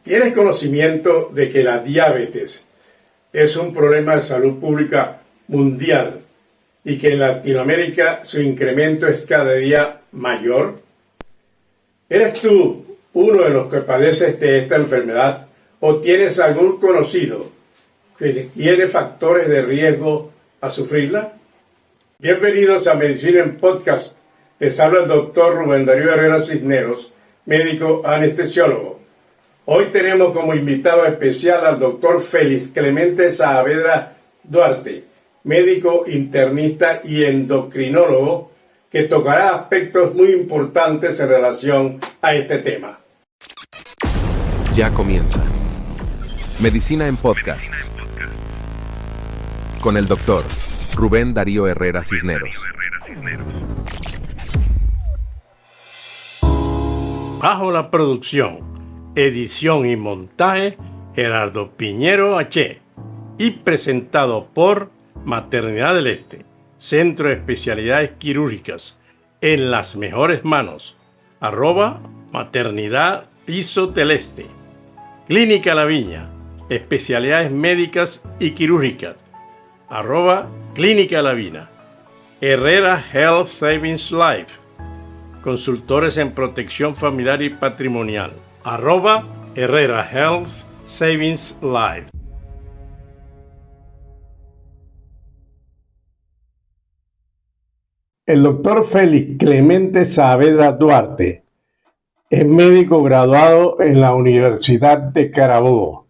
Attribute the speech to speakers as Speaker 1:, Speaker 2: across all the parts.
Speaker 1: ¿Tienes conocimiento de que la diabetes es un problema de salud pública mundial y que en Latinoamérica su incremento es cada día mayor? ¿Eres tú uno de los que padeces de esta enfermedad o tienes algún conocido que tiene factores de riesgo a sufrirla? Bienvenidos a Medicina en Podcast. Les habla el doctor Rubén Darío Herrera Cisneros, médico anestesiólogo. Hoy tenemos como invitado especial al doctor Félix Clemente Saavedra Duarte, médico internista y endocrinólogo, que tocará aspectos muy importantes en relación a este tema.
Speaker 2: Ya comienza Medicina en Podcasts con el doctor Rubén Darío Herrera Cisneros.
Speaker 1: Bajo la producción, edición y montaje, Gerardo Piñero H. Y presentado por Maternidad del Este, Centro de Especialidades Quirúrgicas, en las mejores manos, @Maternidad Piso del Este. Clínica La Viña, especialidades médicas y quirúrgicas, @Clínica La Viña. Herrera Health Savings Life, consultores en protección familiar y patrimonial, @Herrera Health Savings Life. El doctor Félix Clemente Saavedra Duarte es médico graduado en la Universidad de Carabobo,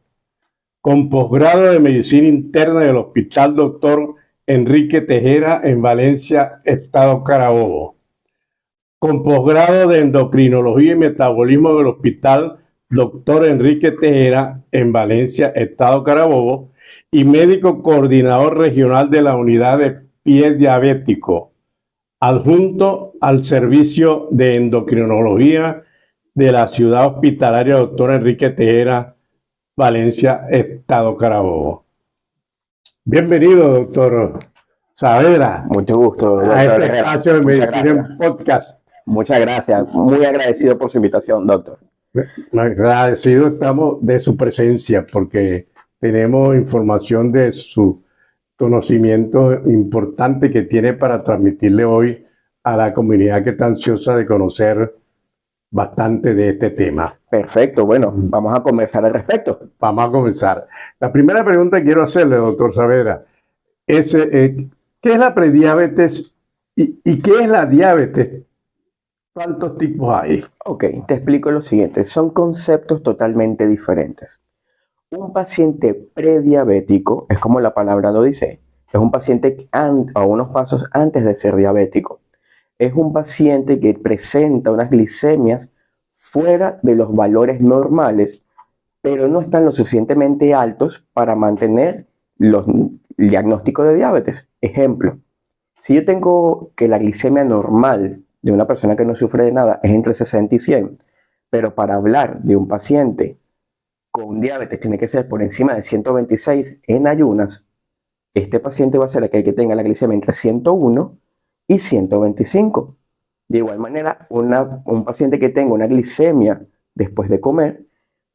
Speaker 1: con posgrado de Medicina Interna del Hospital Dr. Enrique Tejera en Valencia, Estado Carabobo, con posgrado de Endocrinología y Metabolismo del Hospital Dr. Enrique Tejera en Valencia, Estado Carabobo, y médico coordinador regional de la Unidad de Pie Diabético, adjunto al Servicio de Endocrinología de la Ciudad Hospitalaria Dr. Enrique Tejera, Valencia, Estado Carabobo. Bienvenido, doctor Saavedra.
Speaker 3: Mucho gusto, doctor
Speaker 1: a este
Speaker 3: Herrera.
Speaker 1: espacio de Medicina en Podcast.
Speaker 3: Muchas gracias. Muy agradecido por su invitación, doctor.
Speaker 1: Agradecido estamos de su presencia porque tenemos información de su conocimiento importante que tiene para transmitirle hoy a la comunidad que está ansiosa de conocer bastante de este tema.
Speaker 3: Perfecto. Bueno, vamos a conversar al respecto.
Speaker 1: Vamos a comenzar. La primera pregunta que quiero hacerle, doctor Saavedra, es ¿qué es la prediabetes y qué es la diabetes? ¿Cuántos tipos hay?
Speaker 3: Ok, te explico lo siguiente. Son conceptos totalmente diferentes. Un paciente prediabético, es como la palabra lo dice, es un paciente a unos pasos antes de ser diabético. Es un paciente que presenta unas glicemias fuera de los valores normales, pero no están lo suficientemente altos para mantener el diagnóstico de diabetes. Ejemplo, si yo tengo que la glicemia normal de una persona que no sufre de nada es entre 60 y 100, pero para hablar de un paciente con diabetes tiene que ser por encima de 126 en ayunas, este paciente va a ser aquel que tenga la glicemia entre 101 y 125. De igual manera, un paciente que tenga una glicemia después de comer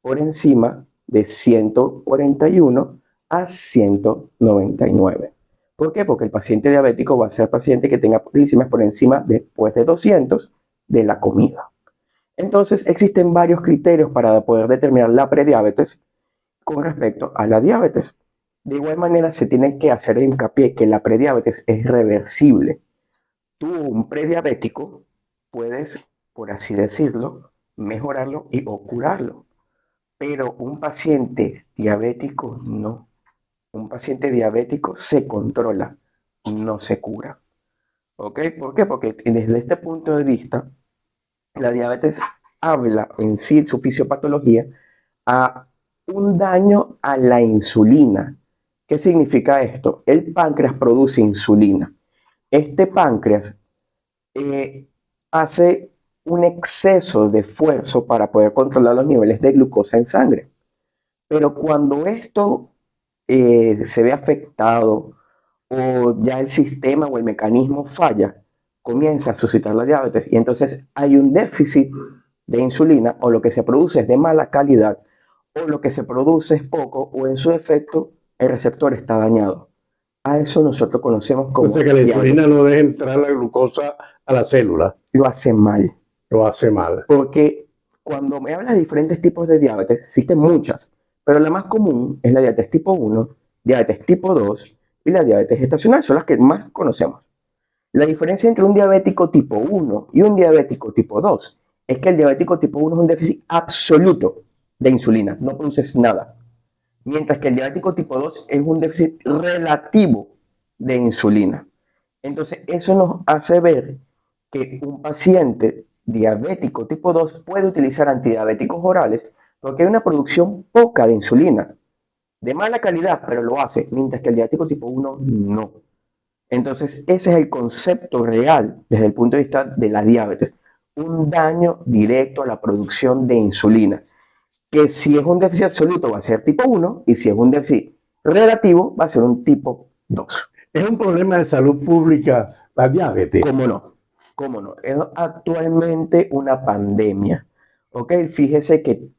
Speaker 3: por encima de 141 a 199. ¿Por qué? Porque el paciente diabético va a ser el paciente que tenga glicemias por encima después de 200 de la comida. Entonces, existen varios criterios para poder determinar la prediabetes con respecto a la diabetes. De igual manera, se tiene que hacer hincapié que la prediabetes es reversible. Tú, un prediabético, puedes, por así decirlo, mejorarlo o curarlo. Pero un paciente diabético no. Un paciente diabético se controla, no se cura. ¿Ok? ¿Por qué? Porque desde este punto de vista, la diabetes habla en sí, su fisiopatología, a un daño a la insulina. ¿Qué significa esto? El páncreas produce insulina. Este páncreas hace un exceso de esfuerzo para poder controlar los niveles de glucosa en sangre. Pero cuando esto se ve afectado o ya el sistema o el mecanismo falla, comienza a suscitar la diabetes y entonces hay un déficit de insulina o lo que se produce es de mala calidad o lo que se produce es poco, o en su efecto el receptor está dañado. A eso nosotros conocemos como
Speaker 1: Entonces que la insulina
Speaker 3: diabetes.
Speaker 1: no deja entrar la glucosa a la célula,
Speaker 3: Lo hace mal,
Speaker 1: lo hace mal.
Speaker 3: porque cuando me hablas de diferentes tipos de diabetes, existen muchas, pero la más común es la diabetes tipo 1, diabetes tipo 2 y la diabetes gestacional, son las que más conocemos. La diferencia entre un diabético tipo 1 y un diabético tipo 2 es que el diabético tipo 1 es un déficit absoluto de insulina, no produces nada. Mientras que el diabético tipo 2 es un déficit relativo de insulina. Entonces, eso nos hace ver que un paciente diabético tipo 2 puede utilizar antidiabéticos orales porque hay una producción poca de insulina, de mala calidad, pero lo hace, mientras que el diabético tipo 1 no. Entonces, ese es el concepto real desde el punto de vista de la diabetes, un daño directo a la producción de insulina, que si es un déficit absoluto va a ser tipo 1 y si es un déficit relativo va a ser un tipo 2.
Speaker 1: Es un problema de salud pública la diabetes.
Speaker 3: ¿Cómo no? ¿Cómo no? Es actualmente una pandemia. ¿Ok? Fíjese que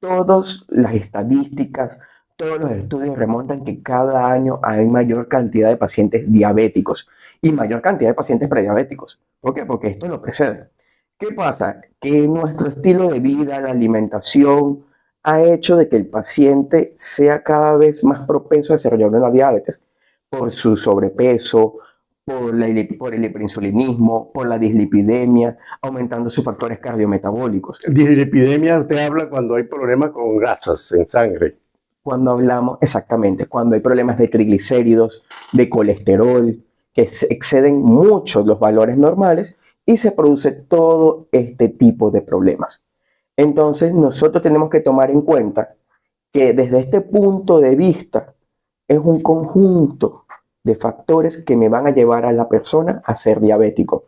Speaker 3: todas las estadísticas, todos los estudios remontan que cada año hay mayor cantidad de pacientes diabéticos y mayor cantidad de pacientes prediabéticos. ¿Por qué? Porque esto lo precede. ¿Qué pasa? Que nuestro estilo de vida, la alimentación, ha hecho de que el paciente sea cada vez más propenso a desarrollar una diabetes por su sobrepeso, por el hiperinsulinismo, por la dislipidemia, aumentando sus factores cardiometabólicos.
Speaker 1: Dislipidemia, usted habla cuando hay problemas con grasas en sangre.
Speaker 3: Cuando hablamos, exactamente, cuando hay problemas de triglicéridos, de colesterol, que exceden mucho los valores normales y se produce todo este tipo de problemas. Entonces, nosotros tenemos que tomar en cuenta que desde este punto de vista es un conjunto de factores que me van a llevar a la persona a ser diabético.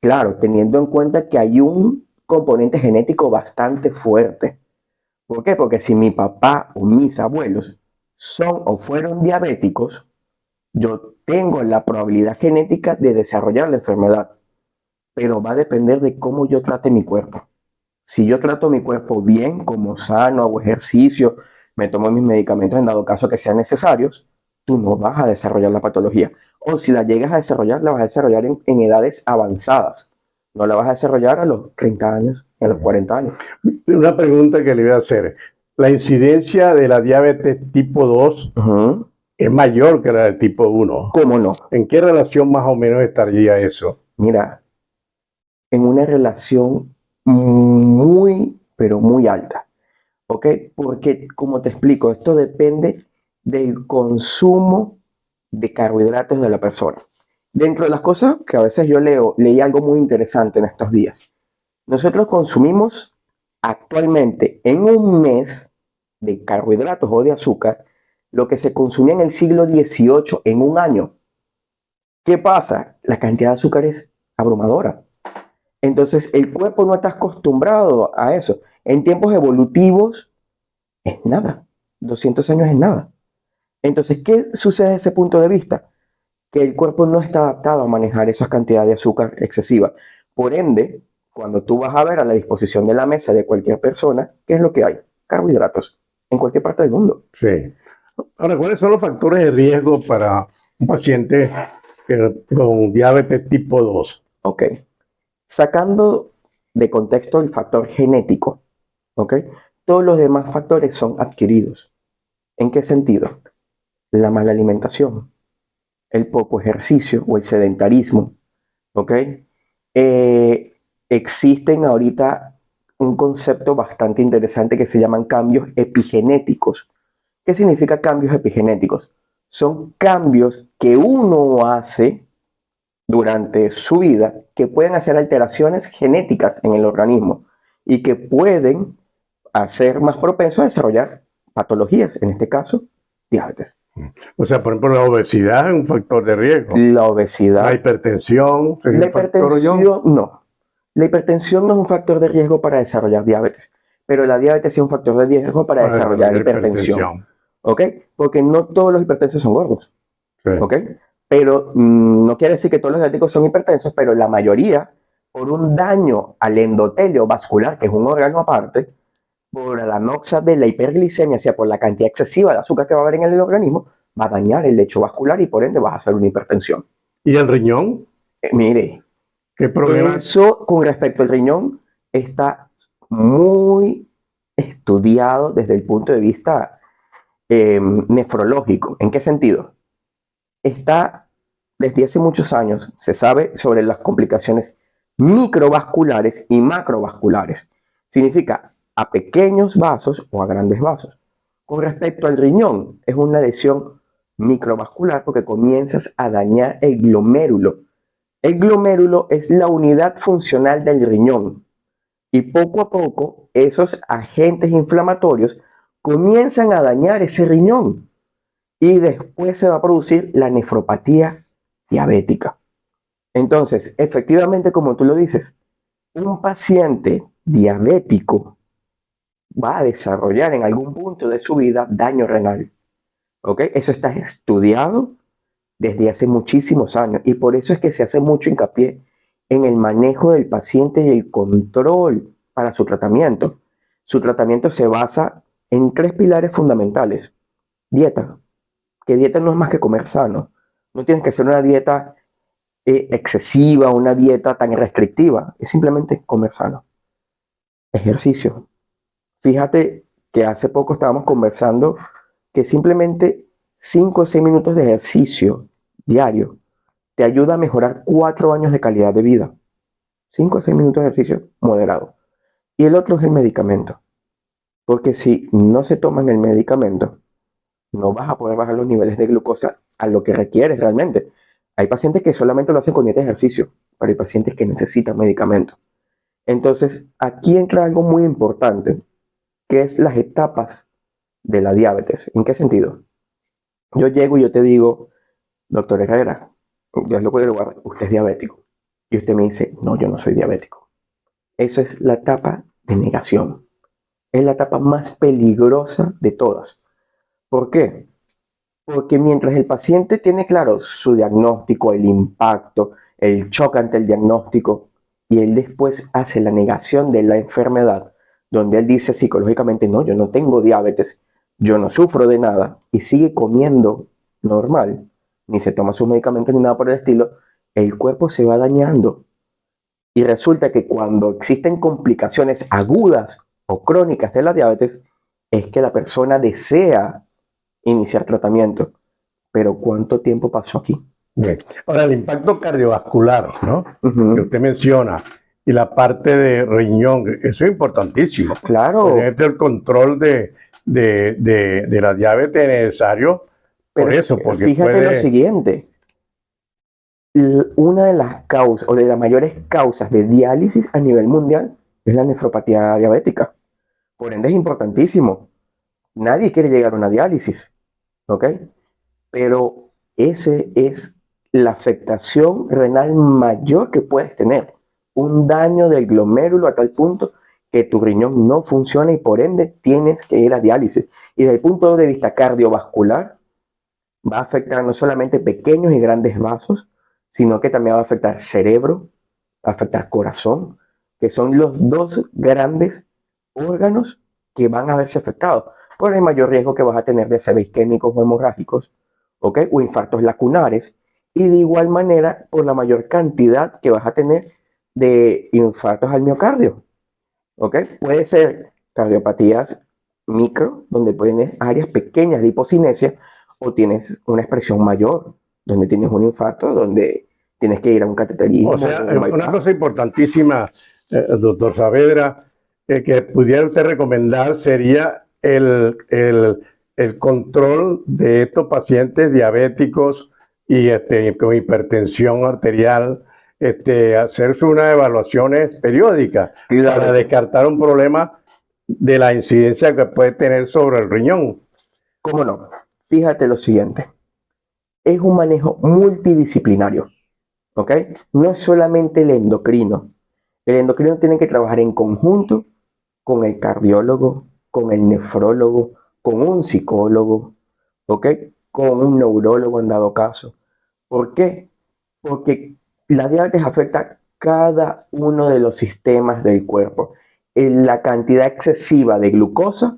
Speaker 3: Claro, teniendo en cuenta que hay un componente genético bastante fuerte. ¿Por qué? Porque si mi papá o mis abuelos son o fueron diabéticos, yo tengo la probabilidad genética de desarrollar la enfermedad, pero va a depender de cómo yo trate mi cuerpo. Si yo trato mi cuerpo bien, como sano, hago ejercicio, me tomo mis medicamentos en dado caso que sean necesarios, tú no vas a desarrollar la patología. O si la llegas a desarrollar, la vas a desarrollar en edades avanzadas. No la vas a desarrollar a los 30 años, a los 40 años.
Speaker 1: Una pregunta que le voy a hacer. La incidencia de la diabetes tipo 2 es mayor que la del tipo 1.
Speaker 3: ¿Cómo no?
Speaker 1: ¿En qué relación más o menos estaría eso?
Speaker 3: Mira, en una relación muy, pero muy alta. ¿Ok? Porque, como te explico, esto depende del consumo de carbohidratos de la persona. Dentro de las cosas que a veces yo leí algo muy interesante en estos días. Nosotros consumimos actualmente en un mes de carbohidratos o de azúcar lo que se consumía en el siglo XVIII en un año. ¿Qué pasa? La cantidad de azúcar es abrumadora. Entonces el cuerpo no está acostumbrado a eso. En tiempos evolutivos es nada. 200 años es nada. Entonces, ¿qué sucede desde ese punto de vista? Que el cuerpo no está adaptado a manejar esas cantidades de azúcar excesiva. Por ende, cuando tú vas a ver a la disposición de la mesa de cualquier persona, ¿qué es lo que hay? Carbohidratos, en cualquier parte del mundo.
Speaker 1: Sí. Ahora, ¿cuáles son los factores de riesgo para un paciente con diabetes tipo 2?
Speaker 3: Ok. Sacando de contexto el factor genético, ¿ok? Todos los demás factores son adquiridos. ¿En qué sentido? La mala alimentación, el poco ejercicio o el sedentarismo, ¿ok? Existen ahorita un concepto bastante interesante que se llaman cambios epigenéticos. ¿Qué significa cambios epigenéticos? Son cambios que uno hace durante su vida que pueden hacer alteraciones genéticas en el organismo y que pueden hacer más propenso a desarrollar patologías, en este caso, diabetes.
Speaker 1: O sea, por ejemplo, la obesidad es un factor de riesgo.
Speaker 3: La obesidad.
Speaker 1: La hipertensión.
Speaker 3: La hipertensión, no. La hipertensión no es un factor de riesgo para desarrollar diabetes, pero la diabetes sí es un factor de riesgo para desarrollar hipertensión. ¿Ok? Porque no todos los hipertensos son gordos.
Speaker 1: Sí.
Speaker 3: ¿Ok? Pero no quiere decir que todos los diabéticos son hipertensos, pero la mayoría, por un daño al endotelio vascular, que es un órgano aparte, por la anoxia de la hiperglicemia, o sea, por la cantidad excesiva de azúcar que va a haber en el organismo, va a dañar el lecho vascular y por ende vas a hacer una hipertensión.
Speaker 1: ¿Y el riñón?
Speaker 3: Mire,
Speaker 1: ¿Qué problema?
Speaker 3: eso con respecto al riñón está muy estudiado desde el punto de vista nefrológico. ¿En qué sentido? Está desde hace muchos años, se sabe sobre las complicaciones microvasculares y macrovasculares. Significa a pequeños vasos o a grandes vasos. Con respecto al riñón, es una lesión microvascular porque comienzas a dañar el glomérulo. El glomérulo es la unidad funcional del riñón y poco a poco esos agentes inflamatorios comienzan a dañar ese riñón y después se va a producir la nefropatía diabética. Entonces, efectivamente, como tú lo dices, un paciente diabético va a desarrollar en algún punto de su vida daño renal. ¿Ok? Eso está estudiado desde hace muchísimos años y por eso es que se hace mucho hincapié en el manejo del paciente y el control para su tratamiento. Su tratamiento se basa en 3 pilares fundamentales. Dieta, que dieta no es más que comer sano. No tienes que hacer una dieta excesiva, una dieta tan restrictiva. Es simplemente comer sano. Ejercicio. Fíjate que hace poco estábamos conversando que simplemente 5 o 6 minutos de ejercicio diario te ayuda a mejorar 4 años de calidad de vida. 5 o 6 minutos de ejercicio moderado. Y el otro es el medicamento. Porque si no se toman el medicamento, no vas a poder bajar los niveles de glucosa a lo que requieres realmente. Hay pacientes que solamente lo hacen con dieta de ejercicio, pero hay pacientes que necesitan medicamento. Entonces, aquí entra algo muy importante, que es las etapas de la diabetes. ¿En qué sentido? Yo llego y yo te digo, doctor Herrera, yo es lo que lugar, usted es diabético. Y usted me dice, no, yo no soy diabético. Eso es la etapa de negación. Es la etapa más peligrosa de todas. ¿Por qué? Porque mientras el paciente tiene claro su diagnóstico, el impacto, el shock ante el diagnóstico, y él después hace la negación de la enfermedad, donde él dice psicológicamente, no, yo no tengo diabetes, yo no sufro de nada, y sigue comiendo normal, ni se toma sus medicamentos ni nada por el estilo, el cuerpo se va dañando. Y resulta que cuando existen complicaciones agudas o crónicas de la diabetes, es que la persona desea iniciar tratamiento. Pero ¿cuánto tiempo pasó aquí?
Speaker 1: Bien. Ahora, el impacto cardiovascular, ¿no? Que
Speaker 3: Ujú.
Speaker 1: usted menciona, y la parte de riñón, eso es importantísimo.
Speaker 3: Claro,
Speaker 1: Tener el control de la diabetes es necesario por
Speaker 3: pero
Speaker 1: eso, porque
Speaker 3: fíjate lo
Speaker 1: puede...
Speaker 3: siguiente. Una de las causas o de las mayores causas de diálisis a nivel mundial es la nefropatía diabética. Por ende es importantísimo. Nadie quiere llegar a una diálisis, ¿ok? Pero ese es la afectación renal mayor que puedes tener. Un daño del glomérulo a tal punto que tu riñón no funciona y por ende tienes que ir a diálisis. Y desde el punto de vista cardiovascular, va a afectar no solamente pequeños y grandes vasos, sino que también va a afectar cerebro, va a afectar corazón, que son los dos grandes órganos que van a verse afectados por el mayor riesgo que vas a tener de ser isquémicos o hemorrágicos, ¿ok? O infartos lacunares, y de igual manera por la mayor cantidad que vas a tener de infartos al miocardio, ¿ok? Puede ser cardiopatías micro, donde tienes áreas pequeñas de hipocinesia, o tienes una expresión mayor, donde tienes un infarto, donde tienes que ir a un cateterismo
Speaker 1: O sea,
Speaker 3: o un
Speaker 1: una
Speaker 3: bypass.
Speaker 1: cosa importantísima, doctor Saavedra, que pudiera usted recomendar sería el control de estos pacientes diabéticos y con hipertensión arterial, hacerse unas evaluaciones periódicas para
Speaker 3: Claro,
Speaker 1: descartar un problema de la incidencia que puede tener sobre el riñón.
Speaker 3: cómo no. Fíjate lo siguiente, es un manejo multidisciplinario, ¿ok? No es solamente el endocrino. El endocrino tiene que trabajar en conjunto con el cardiólogo, con el nefrólogo, con un psicólogo, ¿ok? Con un neurólogo en dado caso. ¿Por qué? Porque la diabetes afecta cada uno de los sistemas del cuerpo la cantidad excesiva de glucosa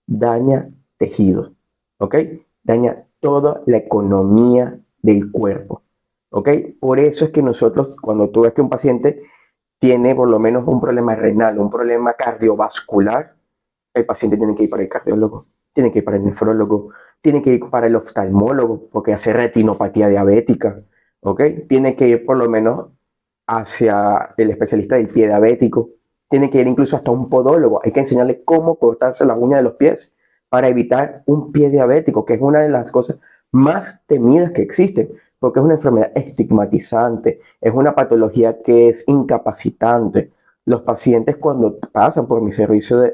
Speaker 3: daña tejidos, ¿ok? Daña toda la economía del cuerpo, ¿ok? Por eso es que nosotros, cuando tú ves que un paciente tiene por lo menos un problema renal, un problema cardiovascular, el paciente tiene que ir para el cardiólogo, tiene que ir para el nefrólogo, tiene que ir para el oftalmólogo porque hace retinopatía diabética, ¿ok? Tiene que ir por lo menos hacia el especialista del pie diabético, tiene que ir incluso hasta un podólogo, hay que enseñarle cómo cortarse las uñas de los pies para evitar un pie diabético, que es una de las cosas más temidas que existen, porque es una enfermedad estigmatizante, es una patología que es incapacitante. Los pacientes cuando pasan por mi servicio de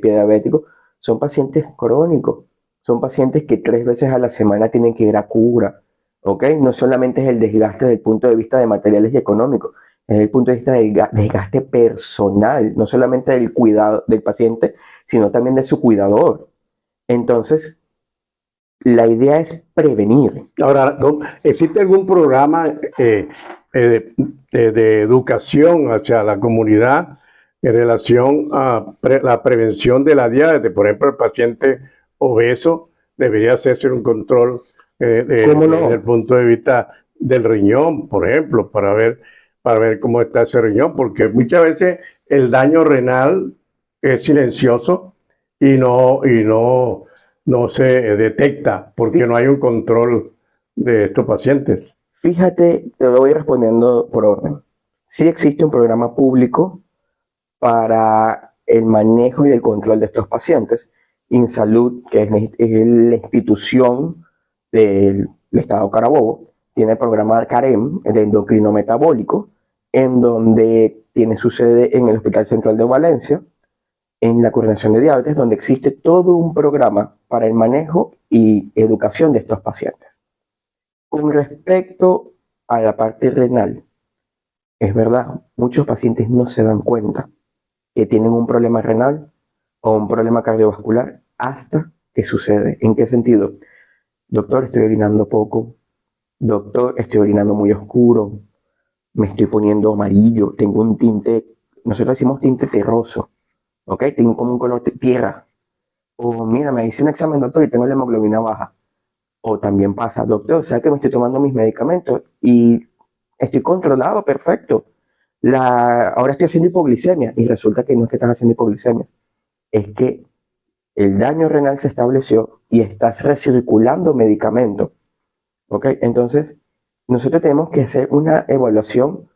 Speaker 3: pie diabético son pacientes crónicos, son pacientes que 3 veces a la semana tienen que ir a cura, ¿ok? No solamente es el desgaste desde el punto de vista de materiales y económicos, es desde el punto de vista del desgaste personal, no solamente del cuidado del paciente, sino también de su cuidador. Entonces, la idea es prevenir.
Speaker 1: Ahora, ¿existe algún programa de educación hacia la comunidad en relación a la prevención de la diabetes? Por ejemplo, el paciente obeso debería hacerse un control
Speaker 3: ¿Cómo no?
Speaker 1: desde el punto de vista del riñón, por ejemplo, para ver cómo está ese riñón, porque muchas veces el daño renal es silencioso y no se detecta porque no hay un control de estos pacientes.
Speaker 3: Fíjate, te lo voy respondiendo por orden. Sí existe un programa público para el manejo y el control de estos pacientes. InSalud, que es la institución del Estado Carabobo, tiene el programa CAREM, el endocrino metabólico, en donde tiene su sede en el Hospital Central de Valencia, en la coordinación de diabetes, donde existe todo un programa para el manejo y educación de estos pacientes. Con respecto a la parte renal, es verdad, muchos pacientes no se dan cuenta que tienen un problema renal o un problema cardiovascular hasta que sucede. ¿En qué sentido? Doctor, estoy orinando poco. Doctor, estoy orinando muy oscuro. Me estoy poniendo amarillo. Tengo un tinte, nosotros decimos tinte terroso, ¿ok? Tengo como un color tierra. O mira, me hice un examen, doctor, y tengo la hemoglobina baja. O también pasa, doctor, o sea que me estoy tomando mis medicamentos y estoy controlado, perfecto. Ahora estoy haciendo hipoglicemia y resulta que no es que estás haciendo hipoglicemia, es que el daño renal se estableció y estás recirculando medicamentos. ¿Ok? Entonces, nosotros tenemos que hacer una evaluación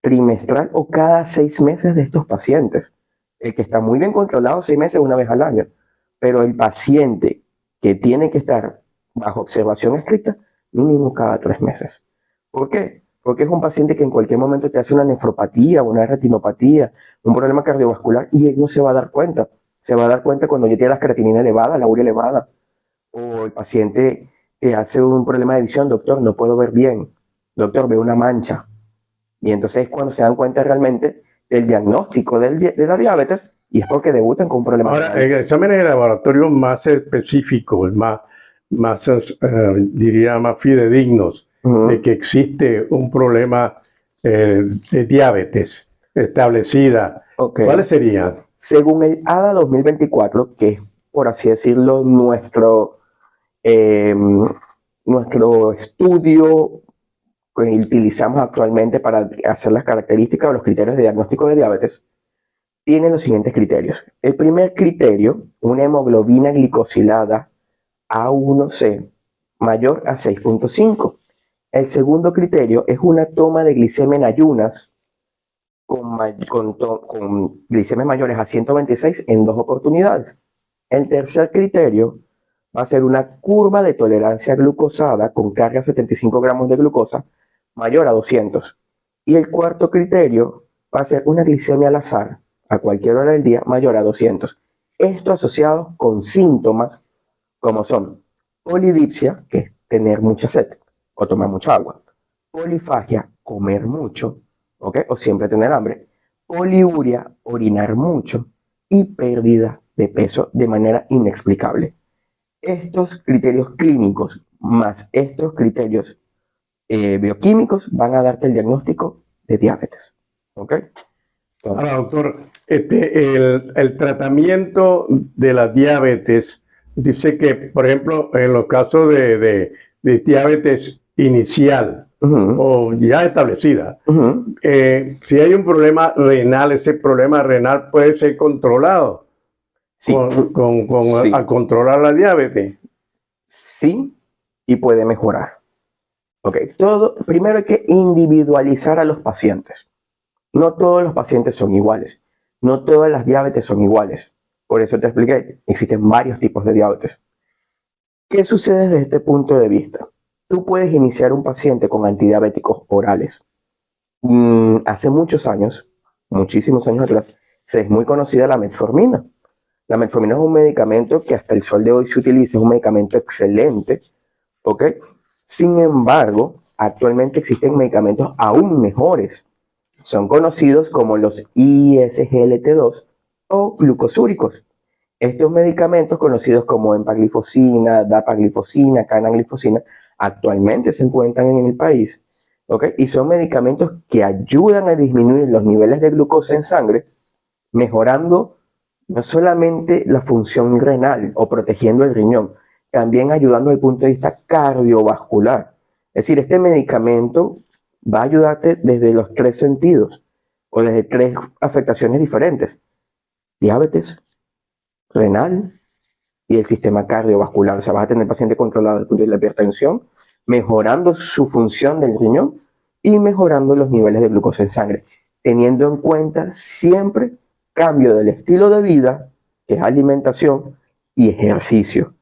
Speaker 3: trimestral o cada 6 meses de estos pacientes. El que está muy bien controlado, 6 meses, una vez al año. Pero el paciente que tiene que estar bajo observación estricta, mínimo cada 3 meses. ¿Por qué? Porque es un paciente que en cualquier momento te hace una nefropatía, una retinopatía, un problema cardiovascular y él no se va a dar cuenta. Se va a dar cuenta cuando ya tiene la creatinina elevada, la urea elevada. O el paciente que hace un problema de visión, doctor, no puedo ver bien. Doctor, veo una mancha. Y entonces es cuando se dan cuenta realmente del diagnóstico de la diabetes y es porque debutan con un problema.
Speaker 1: Ahora, en exámenes de laboratorio más específicos, diría, más fidedignos, de que existe un problema de diabetes establecida,
Speaker 3: Okay.
Speaker 1: ¿cuáles serían?
Speaker 3: Según el ADA 2024, que es, por así decirlo, nuestro estudio que utilizamos actualmente para hacer las características o los criterios de diagnóstico de diabetes, tiene los siguientes criterios. El primer criterio, una hemoglobina glicosilada A1C mayor a 6.5. El segundo criterio es una toma de glicemia en ayunas con glicemias mayores a 126 en 2 oportunidades. El tercer criterio va a ser una curva de tolerancia glucosada con carga de 75 gramos de glucosa mayor a 200. Y el cuarto criterio va a ser una glicemia al azar a cualquier hora del día mayor a 200. Esto asociado con síntomas como son polidipsia, que es tener mucha sed o tomar mucha agua, polifagia, comer mucho, ¿ok? O siempre tener hambre, poliuria, orinar mucho y pérdida de peso de manera inexplicable. Estos criterios clínicos más estos criterios bioquímicos van a darte el diagnóstico de diabetes, ¿ok?
Speaker 1: Ahora, doctor, el tratamiento de la diabetes dice que, por ejemplo, en los casos de diabetes inicial o ya establecida, si hay un problema renal, ese problema renal puede ser controlado
Speaker 3: Sí. Sí.
Speaker 1: al controlar la diabetes.
Speaker 3: Sí, y puede mejorar. Ok, primero hay que individualizar a los pacientes. No todos los pacientes son iguales. No todas las diabetes son iguales. Por eso te expliqué, existen varios tipos de diabetes. ¿Qué sucede desde este punto de vista? Tú puedes iniciar un paciente con antidiabéticos orales. Hace muchos años, muchísimos años atrás, se es muy conocida la metformina. La metformina es un medicamento que hasta el sol de hoy se utiliza, es un medicamento excelente, ¿ok? Sin embargo, actualmente existen medicamentos aún mejores. Son conocidos como los ISGLT2 o glucosúricos. Estos medicamentos, conocidos como empaglifosina, dapaglifosina, canaglifosina, actualmente se encuentran en el país, ¿ok? Y son medicamentos que ayudan a disminuir los niveles de glucosa en sangre, mejorando no solamente la función renal o protegiendo el riñón, también ayudando desde el punto de vista cardiovascular. Es decir, este medicamento va a ayudarte desde los 3 sentidos o desde 3 afectaciones diferentes: diabetes, renal y el sistema cardiovascular. O sea, vas a tener el paciente controlado desde el punto de la hipertensión, mejorando su función del riñón y mejorando los niveles de glucosa en sangre, teniendo en cuenta siempre cambio del estilo de vida, que es alimentación y ejercicio.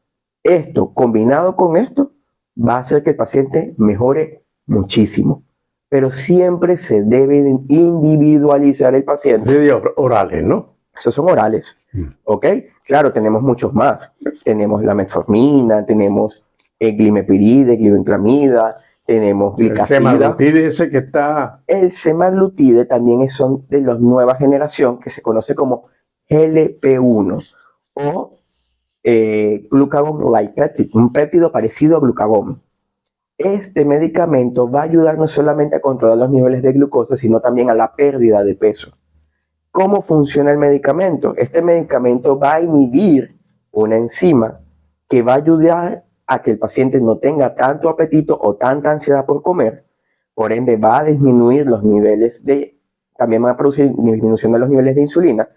Speaker 3: Esto, combinado con esto, va a hacer que el paciente mejore muchísimo. Pero siempre se debe individualizar el paciente.
Speaker 1: De orales, ¿no?
Speaker 3: Esos son orales, ¿ok? Claro, tenemos muchos más. Tenemos la metformina, tenemos glimepiride, glibenclamida, tenemos glicacida.
Speaker 1: El semaglutide ese que está...
Speaker 3: El semaglutide también son de la nueva generación, que se conoce como GLP-1 o glucagon-like peptide, un péptido parecido a glucagón. Este medicamento va a ayudar no solamente a controlar los niveles de glucosa, sino también a la pérdida de peso. ¿Cómo funciona el medicamento? Este medicamento va a inhibir una enzima que va a ayudar a que el paciente no tenga tanto apetito o tanta ansiedad por comer. Por ende, va a disminuir los niveles también va a producir disminución de los niveles de insulina,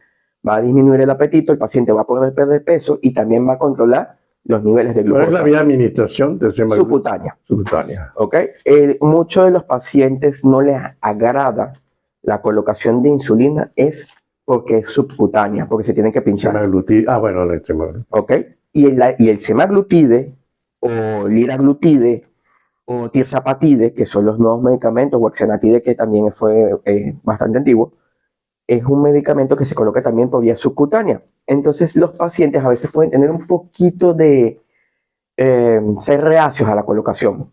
Speaker 3: va a disminuir el apetito, el paciente va a poder perder peso y también va a controlar los niveles de glucosa.
Speaker 1: ¿Cuál es la vía de administración de semaglutide?
Speaker 3: Subcutánea.
Speaker 1: Subcutánea.
Speaker 3: ¿Ok? Muchos de los pacientes no les agrada la colocación de insulina es porque es subcutánea, porque se tienen que pinchar.
Speaker 1: Semaglutide. Bueno, el semaglutide.
Speaker 3: ¿Ok? Y el semaglutide o liraglutide o tirzapatide, que son los nuevos medicamentos, o exenatide, que también fue bastante antiguo, es un medicamento que se coloca también por vía subcutánea. Entonces los pacientes a veces pueden tener un poquito de ser reacios a la colocación.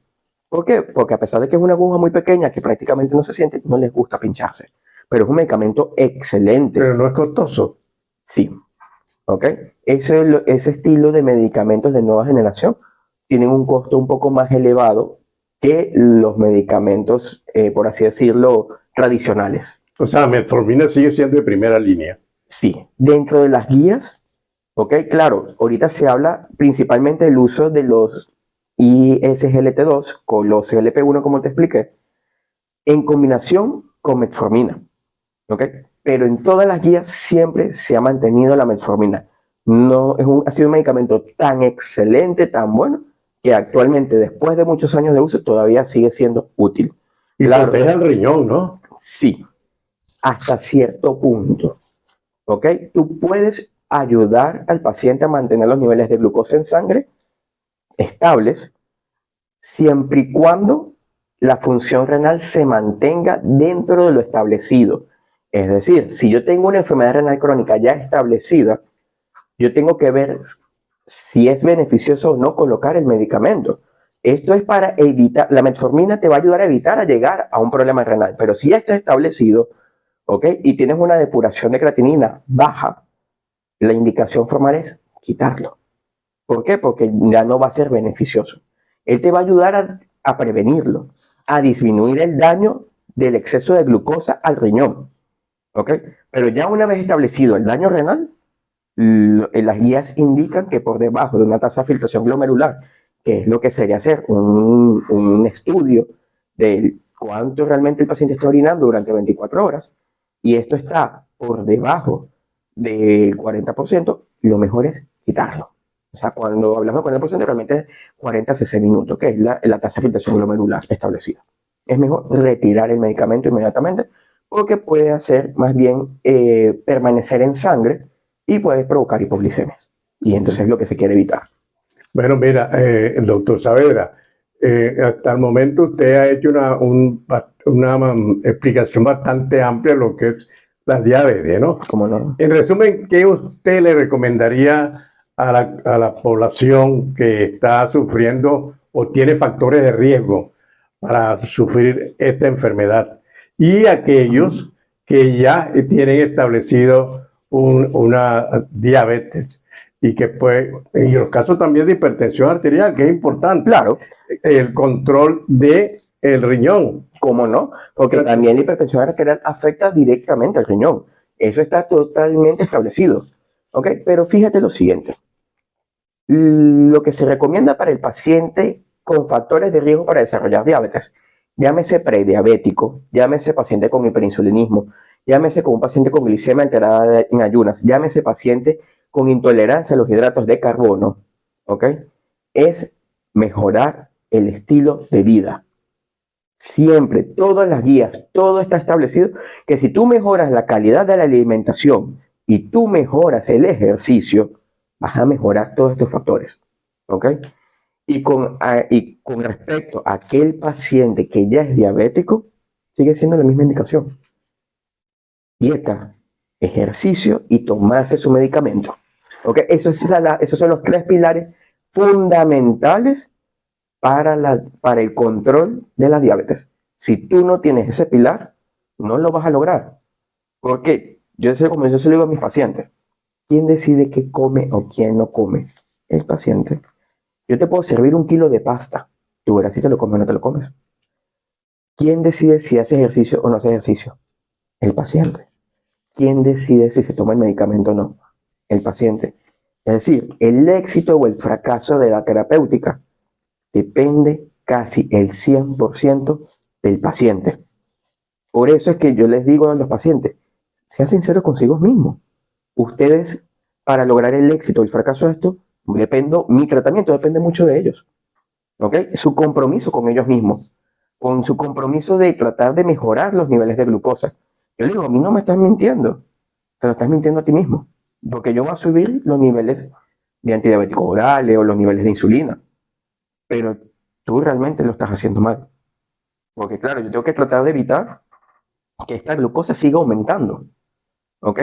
Speaker 3: ¿Por qué? Porque a pesar de que es una aguja muy pequeña que prácticamente no se siente, no les gusta pincharse. Pero es un medicamento excelente.
Speaker 1: Pero no es costoso.
Speaker 3: Sí. ¿Ok? Ese estilo de medicamentos de nueva generación tienen un costo un poco más elevado que los medicamentos, por así decirlo, tradicionales.
Speaker 1: O sea, metformina sigue siendo de primera línea.
Speaker 3: Sí. Dentro de las guías, ¿ok? Claro, ahorita se habla principalmente del uso de los ISGLT2 con los GLP-1, como te expliqué, en combinación con metformina, ¿ok? Pero en todas las guías siempre se ha mantenido la metformina. No, ha sido un medicamento tan excelente, tan bueno, que actualmente, después de muchos años de uso, todavía sigue siendo útil.
Speaker 1: Y claro, protege el riñón, ¿no?
Speaker 3: Sí, hasta cierto punto, ¿ok? Tú puedes ayudar al paciente a mantener los niveles de glucosa en sangre estables, siempre y cuando la función renal se mantenga dentro de lo establecido. Es decir, si yo tengo una enfermedad renal crónica ya establecida, yo tengo que ver si es beneficioso o no colocar el medicamento. Esto es para evitar, la metformina te va a ayudar a evitar llegar a un problema renal, pero si ya está establecido, ¿ok? Y tienes una depuración de creatinina baja, la indicación formal es quitarlo. ¿Por qué? Porque ya no va a ser beneficioso. Él te va a ayudar a prevenirlo, a disminuir el daño del exceso de glucosa al riñón. ¿ok? Pero ya una vez establecido el daño renal, las guías indican que por debajo de una tasa de filtración glomerular, que es lo que sería hacer un estudio de cuánto realmente el paciente está orinando durante 24 horas, y esto está por debajo del 40%, lo mejor es quitarlo. O sea, cuando hablamos de 40%, realmente es 40 a 60 minutos, que es la tasa de filtración glomerular establecida. Es mejor retirar el medicamento inmediatamente porque puede hacer más bien permanecer en sangre y puede provocar hipoglicemias. Y entonces es lo que se quiere evitar.
Speaker 1: Bueno, mira, el doctor Saavedra, hasta el momento usted ha hecho una explicación bastante amplia de lo que es la diabetes, ¿no?
Speaker 3: ¿Cómo no?
Speaker 1: En resumen, ¿qué usted le recomendaría a la población que está sufriendo o tiene factores de riesgo para sufrir esta enfermedad? Y aquellos que ya tienen establecido una diabetes y que pues, en los casos también de hipertensión arterial, que es importante,
Speaker 3: Claro,
Speaker 1: el control del riñón.
Speaker 3: ¿cómo no? Porque también la hipertensión arterial afecta directamente al riñón. Eso está totalmente establecido. ¿Ok? Pero fíjate lo siguiente. Lo que se recomienda para el paciente con factores de riesgo para desarrollar diabetes, llámese prediabético, llámese paciente con hiperinsulinismo, llámese con un paciente con glicemia alterada en ayunas, llámese paciente con intolerancia a los hidratos de carbono, ¿ok? Es mejorar el estilo de vida. Siempre, todas las guías, todo está establecido que si tú mejoras la calidad de la alimentación y tú mejoras el ejercicio, vas a mejorar todos estos factores. ¿Ok? Y con respecto a aquel paciente que ya es diabético, sigue siendo la misma indicación. Dieta, ejercicio y tomarse su medicamento. ¿Ok? Esos son los tres pilares fundamentales para el control de la diabetes. Si tú no tienes ese pilar, no lo vas a lograr. Porque como yo se lo digo a mis pacientes, ¿quién decide qué come o quién no come? El paciente. Yo te puedo servir 1 kilo de pasta. Tú verás si te lo comes o no te lo comes. ¿Quién decide si hace ejercicio o no hace ejercicio? El paciente. ¿Quién decide si se toma el medicamento o no? El paciente. Es decir, el éxito o el fracaso de la terapéutica depende casi el 100% del paciente. Por eso es que yo les digo a los pacientes, sean sinceros consigo mismos. Ustedes, para lograr el éxito o el fracaso de esto, mi tratamiento depende mucho de ellos. ¿Ok? Su compromiso con ellos mismos, con su compromiso de tratar de mejorar los niveles de glucosa. Yo les digo, a mí no me estás mintiendo, te lo estás mintiendo a ti mismo, porque yo voy a subir los niveles de antidiabéticos orales o los niveles de insulina, pero tú realmente lo estás haciendo mal. Porque claro, yo tengo que tratar de evitar que esta glucosa siga aumentando, ¿ok?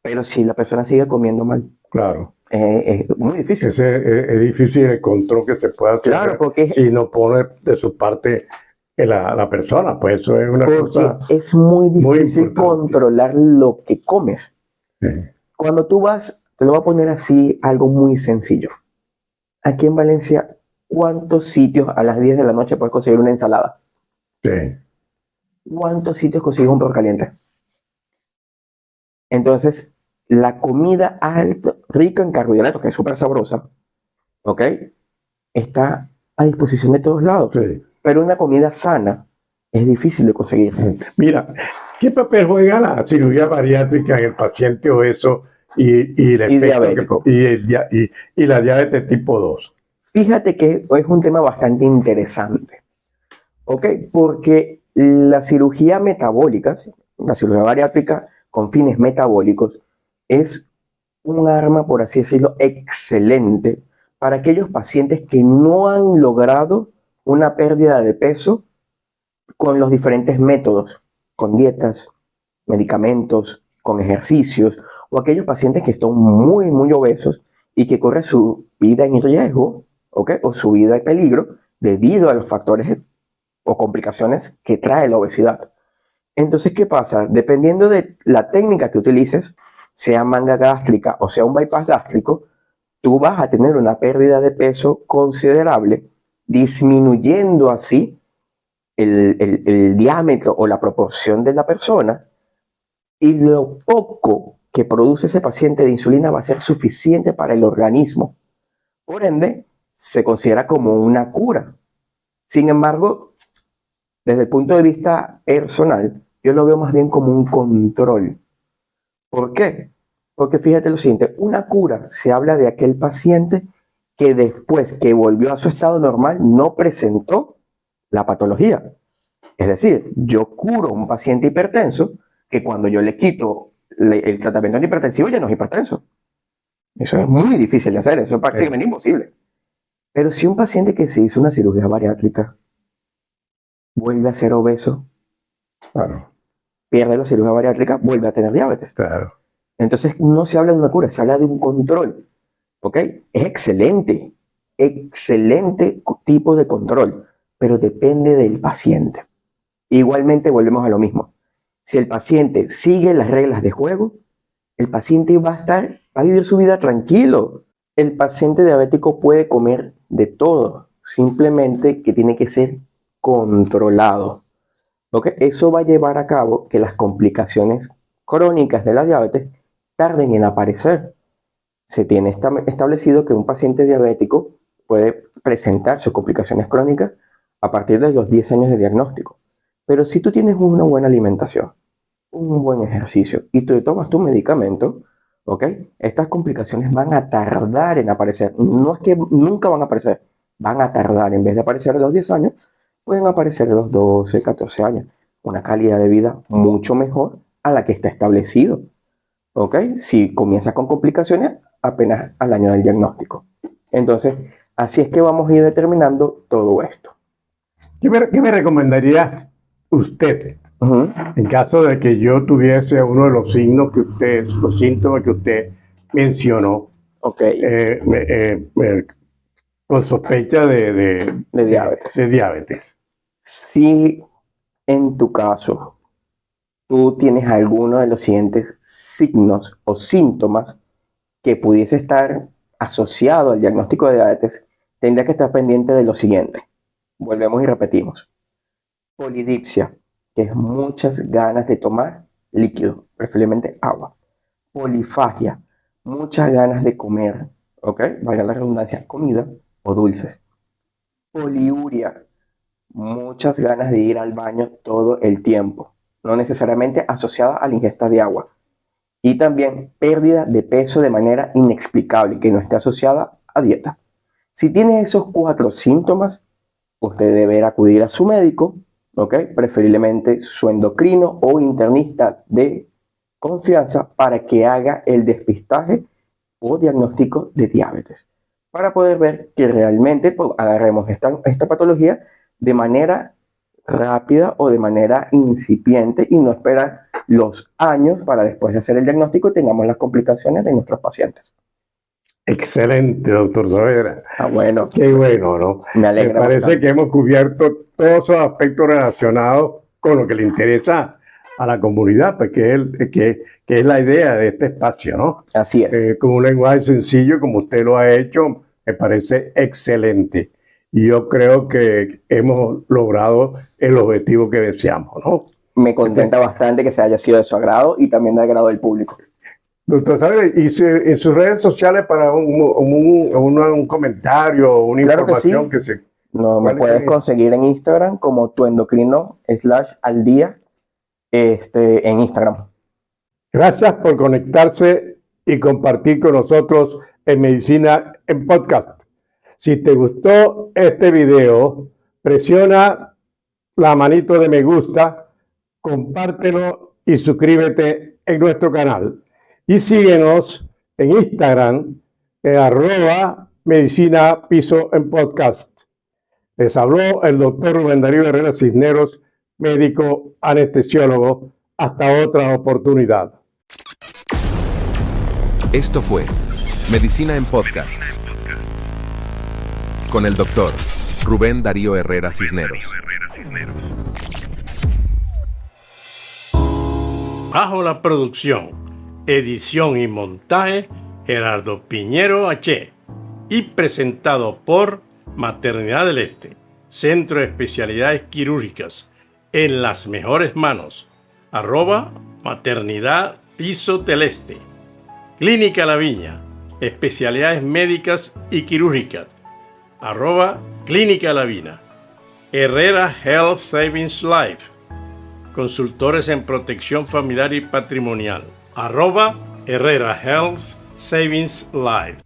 Speaker 3: Pero si la persona sigue comiendo mal,
Speaker 1: Claro.
Speaker 3: es muy difícil.
Speaker 1: Es difícil el control que se pueda hacer
Speaker 3: Claro, porque
Speaker 1: si no pone de su parte la persona. Pues eso es una cosa
Speaker 3: es muy
Speaker 1: muy
Speaker 3: difícil
Speaker 1: importante.
Speaker 3: controlar lo que comes.
Speaker 1: Sí.
Speaker 3: Cuando tú vas, te lo voy a poner así, algo muy sencillo. Aquí en Valencia, ¿cuántos sitios a las 10 de la noche puedes conseguir una ensalada?
Speaker 1: Sí.
Speaker 3: ¿Cuántos sitios consigues un perro caliente? Entonces, la comida alta, rica en carbohidratos, que es súper sabrosa, ¿ok? Está a disposición de todos lados.
Speaker 1: Sí.
Speaker 3: Pero una comida sana es difícil de conseguir.
Speaker 1: Mira, ¿qué papel juega la cirugía bariátrica en el paciente obeso y el efecto
Speaker 3: diabético.
Speaker 1: y la diabetes tipo 2?
Speaker 3: Fíjate que es un tema bastante interesante, ¿ok? Porque la cirugía metabólica, la cirugía bariátrica con fines metabólicos, es un arma, por así decirlo, excelente para aquellos pacientes que no han logrado una pérdida de peso con los diferentes métodos, con dietas, medicamentos, con ejercicios, o aquellos pacientes que están muy, muy obesos y que corren su vida en riesgo, ¿ok? O su vida en peligro debido a los factores o complicaciones que trae la obesidad. Entonces, ¿qué pasa? Dependiendo de la técnica que utilices, sea manga gástrica o sea un bypass gástrico, tú vas a tener una pérdida de peso considerable, disminuyendo así el diámetro o la proporción de la persona, Y lo poco que produce ese paciente de insulina va a ser suficiente para el organismo. Por ende, se considera como una cura. Sin embargo, desde el punto de vista personal, yo lo veo más bien como un control. ¿Por qué? Porque fíjate lo siguiente, una cura se habla de aquel paciente que después que volvió a su estado normal no presentó la patología. Es decir, yo curo a un paciente hipertenso que cuando yo le quito el tratamiento antihipertensivo ya no es hipertenso. Eso es muy difícil de hacer, eso es prácticamente imposible. Pero si un paciente que se hizo una cirugía bariátrica vuelve a ser obeso,
Speaker 1: Claro,
Speaker 3: pierde la cirugía bariátrica, vuelve a tener diabetes.
Speaker 1: claro.
Speaker 3: Entonces no se habla de una cura, se habla de un control. ¿Ok? Es excelente, excelente tipo de control, pero depende del paciente. Igualmente volvemos a lo mismo. Si el paciente sigue las reglas de juego, el paciente va a vivir su vida tranquilo. El paciente diabético puede comer de todo, simplemente que tiene que ser controlado. ¿Ok? Eso va a llevar a cabo que las complicaciones crónicas de la diabetes tarden en aparecer. Se tiene establecido que un paciente diabético puede presentar sus complicaciones crónicas a partir de los 10 años de diagnóstico. Pero si tú tienes una buena alimentación, un buen ejercicio y tú tomas tu medicamento, ¿ok? Estas complicaciones van a tardar en aparecer. No es que nunca van a aparecer, van a tardar. En vez de aparecer a los 10 años, pueden aparecer a los 12, 14 años. Una calidad de vida mucho mejor a la que está establecido. ¿Ok? Si comienza con complicaciones, apenas al año del diagnóstico. Entonces, así es que vamos a ir determinando todo esto.
Speaker 1: ¿Qué me recomendaría usted
Speaker 3: Uh-huh.
Speaker 1: en caso de que yo tuviese uno de los signos los síntomas que usted mencionó,
Speaker 3: Ok,
Speaker 1: con sospecha
Speaker 3: de diabetes.
Speaker 1: de diabetes?
Speaker 3: Si en tu caso tú tienes alguno de los siguientes signos o síntomas que pudiese estar asociado al diagnóstico de diabetes, tendría que estar pendiente de lo siguiente. Volvemos y repetimos. Polidipsia, que es muchas ganas de tomar líquido, preferiblemente agua. Polifagia, muchas ganas de comer, ¿ok? Valga la redundancia, comida o dulces. Poliuria, muchas ganas de ir al baño todo el tiempo, no necesariamente asociada a la ingesta de agua. Y también pérdida de peso de manera inexplicable, que no esté asociada a dieta. Si tiene esos 4 síntomas, usted deberá acudir a su médico, ¿ok? Preferiblemente su endocrino o internista de confianza para que haga el despistaje o diagnóstico de diabetes, para poder ver que realmente pues, agarremos esta patología de manera rápida o de manera incipiente y no esperar los años para después de hacer el diagnóstico tengamos las complicaciones de nuestros pacientes.
Speaker 1: Excelente, doctor Saavedra.
Speaker 3: Bueno,
Speaker 1: Qué bueno, ¿no?
Speaker 3: me alegra
Speaker 1: Me parece
Speaker 3: bastante.
Speaker 1: que hemos cubierto todos esos aspectos relacionados con lo que le interesa a la comunidad, pues que es la idea de este espacio, ¿no?
Speaker 3: Así es.
Speaker 1: Con un lenguaje sencillo, como usted lo ha hecho, me parece excelente. Y yo creo que hemos logrado el objetivo que deseamos, ¿no?
Speaker 3: Me contenta bastante que se haya sido de su agrado y también de agrado del público.
Speaker 1: Doctor Saavedra, ¿y en sus redes sociales para un comentario, una
Speaker 3: Claro que sí.
Speaker 1: información que se...
Speaker 3: No, me
Speaker 1: ¿Cuál
Speaker 3: puedes
Speaker 1: es?
Speaker 3: conseguir en Instagram como tuendocrino/aldía en Instagram.
Speaker 1: Gracias por conectarse y compartir con nosotros en Medicina en Podcast. Si te gustó este video, presiona la manito de me gusta, compártelo y suscríbete en nuestro canal. Y síguenos en Instagram en @Medicina Piso en Podcast. Les habló el doctor Rubén Darío Herrera Cisneros, médico anestesiólogo. Hasta otra oportunidad.
Speaker 2: Esto fue Medicina en Podcasts con el doctor Rubén Darío Herrera Cisneros.
Speaker 1: Bajo la producción, edición y montaje, Gerardo Piñero H. Y presentado por Maternidad del Este, Centro de Especialidades Quirúrgicas, en las mejores manos. @
Speaker 4: Maternidad Piso del Este. Clínica La Viña. Especialidades médicas y quirúrgicas. @Clínica La Viña. Herrera Health Savings Life. Consultores en protección familiar y patrimonial. @Herrera Health Savings Life.